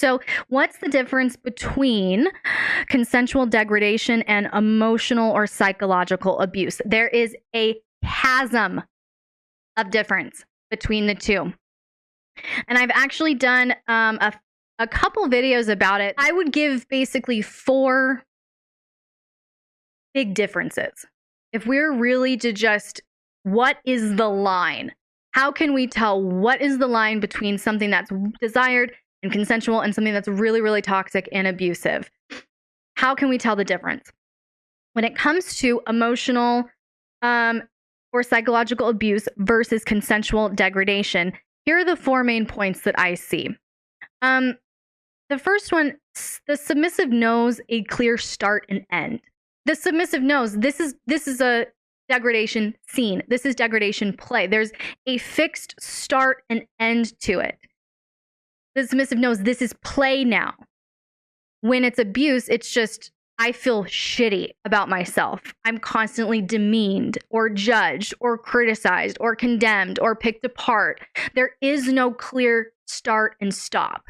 So what's the difference between consensual degradation and emotional or psychological abuse? There is a chasm of difference between the two. And I've actually done a couple videos about it. I would give basically 4 big differences. If we're really to just, what is the line? How can we tell what is the line between something that's desired and consensual and something that's really, really toxic and abusive? How can we tell the difference? When it comes to emotional or psychological abuse versus consensual degradation, here are the 4 main points that I see. The first one, the submissive knows a clear start and end. The submissive knows this is a degradation scene. This is degradation play. There's a fixed start and end to it. The submissive knows this is play now. When it's abuse, it's just, I feel shitty about myself. I'm constantly demeaned or judged or criticized or condemned or picked apart. There is no clear start and stop.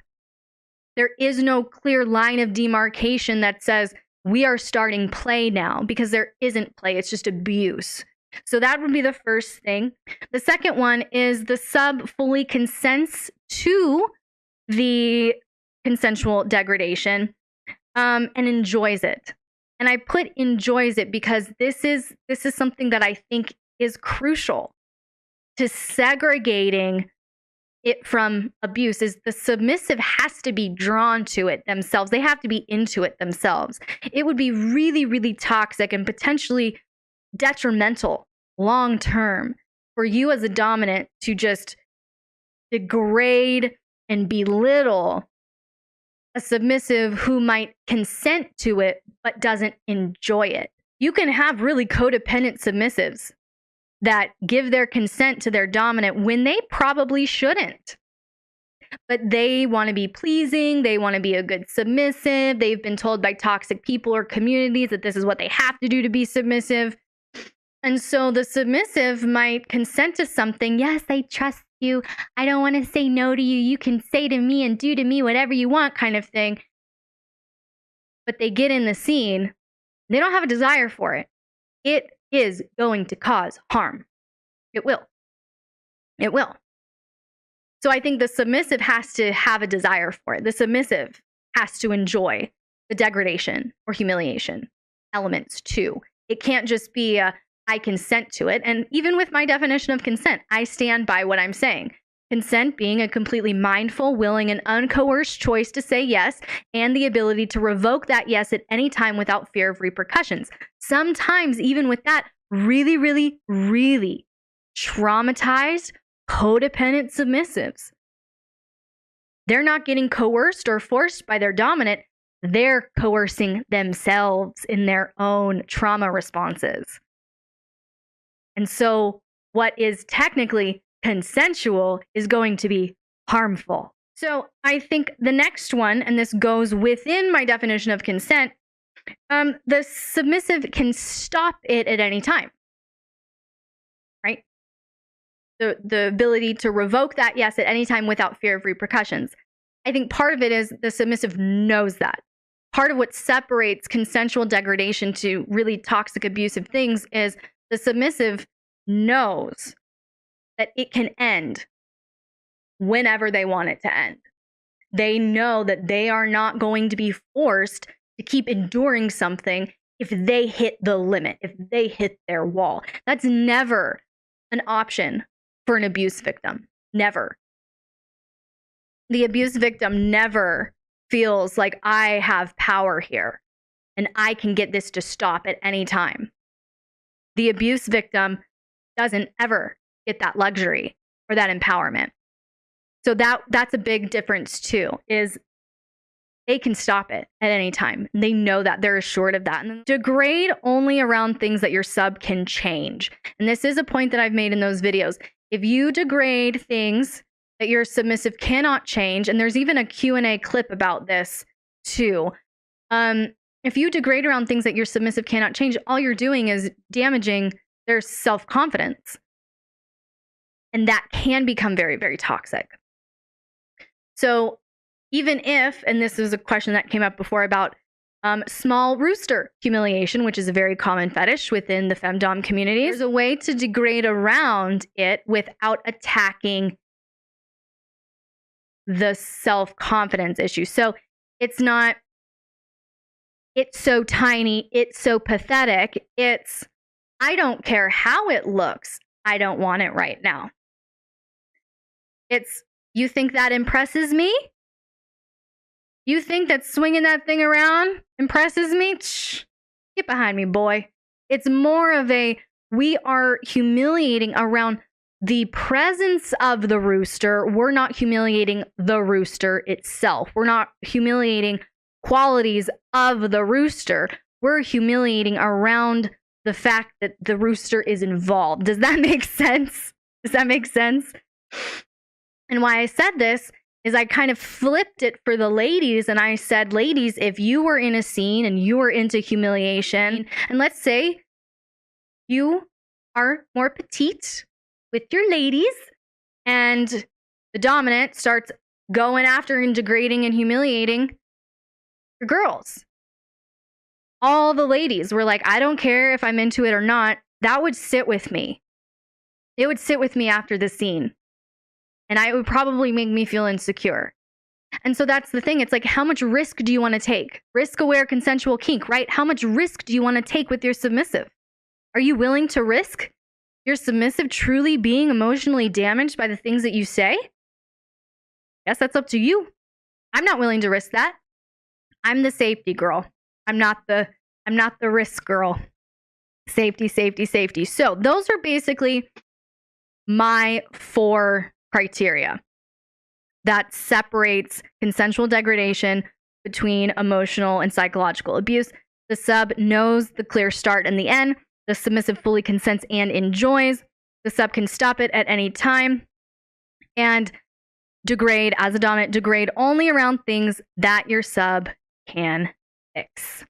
There is no clear line of demarcation that says we are starting play now, because there isn't play. It's just abuse. So that would be the first thing. The second one is the sub fully consents to the consensual degradation and enjoys it. And I put enjoys it because this is something that I think is crucial to segregating it from abuse. Is the submissive has to be drawn to it themselves. They have to be into it themselves. It would be really, really toxic and potentially detrimental long term for you as a dominant to just degrade and belittle a submissive who might consent to it but doesn't enjoy it. You can have really codependent submissives that give their consent to their dominant when they probably shouldn't. But they want to be pleasing. They want to be a good submissive. They've been told by toxic people or communities that this is what they have to do to be submissive. And so the submissive might consent to something. Yes, I trust you. I don't want to say no to you. You can say to me and do to me whatever you want, kind of thing. But they get in the scene. They don't have a desire for it. It is going to cause harm. It will. It will. So I think the submissive has to have a desire for it. The submissive has to enjoy the degradation or humiliation elements too. It can't just be I consent to it. And even with my definition of consent, I stand by what I'm saying. Consent being a completely mindful, willing, and uncoerced choice to say yes, and the ability to revoke that yes at any time without fear of repercussions. Sometimes, even with that, really, really, really traumatized, codependent submissives, they're not getting coerced or forced by their dominant. They're coercing themselves in their own trauma responses. And so what is technically consensual is going to be harmful. So I think the next one, and this goes within my definition of consent, the submissive can stop it at any time, right? The ability to revoke that yes at any time without fear of repercussions. I think part of it is the submissive knows that. Part of what separates consensual degradation to really toxic, abusive things is the submissive knows that it can end whenever they want it to end. They know that they are not going to be forced to keep enduring something if they hit the limit, if they hit their wall. That's never an option for an abuse victim. Never. The abuse victim never feels like I have power here and I can get this to stop at any time. The abuse victim doesn't ever get that luxury or that empowerment. So that's a big difference too, is they can stop it at any time. They know that. They're assured of that. And degrade only around things that your sub can change. And this is a point that I've made in those videos. If you degrade things that your submissive cannot change, and there's even a Q&A clip about this too. If you degrade around things that your submissive cannot change, all you're doing is damaging their self-confidence. And that can become very, very toxic. So even if, and this is a question that came up before about small rooster humiliation, which is a very common fetish within the femdom community, there's a way to degrade around it without attacking the self-confidence issue. So it's not, it's so tiny, it's so pathetic. It's, I don't care how it looks. I don't want it right now. It's, you think that impresses me? You think that swinging that thing around impresses me? Shh, get behind me, boy. It's more of a, we are humiliating around the presence of the rooster. We're not humiliating the rooster itself. We're not humiliating qualities of the rooster. We're humiliating around the fact that the rooster is involved. Does that make sense? Does that make sense? And why I said this is I kind of flipped it for the ladies, and I said, ladies, if you were in a scene and you were into humiliation, and let's say you are more petite with your ladies, and the dominant starts going after and degrading and humiliating your girls. All the ladies were like, I don't care if I'm into it or not. That would sit with me. It would sit with me after the scene. And it would probably make me feel insecure. And so that's the thing. It's like, how much risk do you want to take? Risk-aware consensual kink, right? How much risk do you want to take with your submissive? Are you willing to risk your submissive truly being emotionally damaged by the things that you say? Yes, that's up to you. I'm not willing to risk that. I'm the safety girl. I'm not the risk girl. Safety, safety, safety. So those are basically my 4 criteria that separates consensual degradation between emotional and psychological abuse. The sub knows the clear start and the end. The submissive fully consents and enjoys. The sub can stop it at any time. And degrade, as a dominant, degrade only around things that your sub can fix.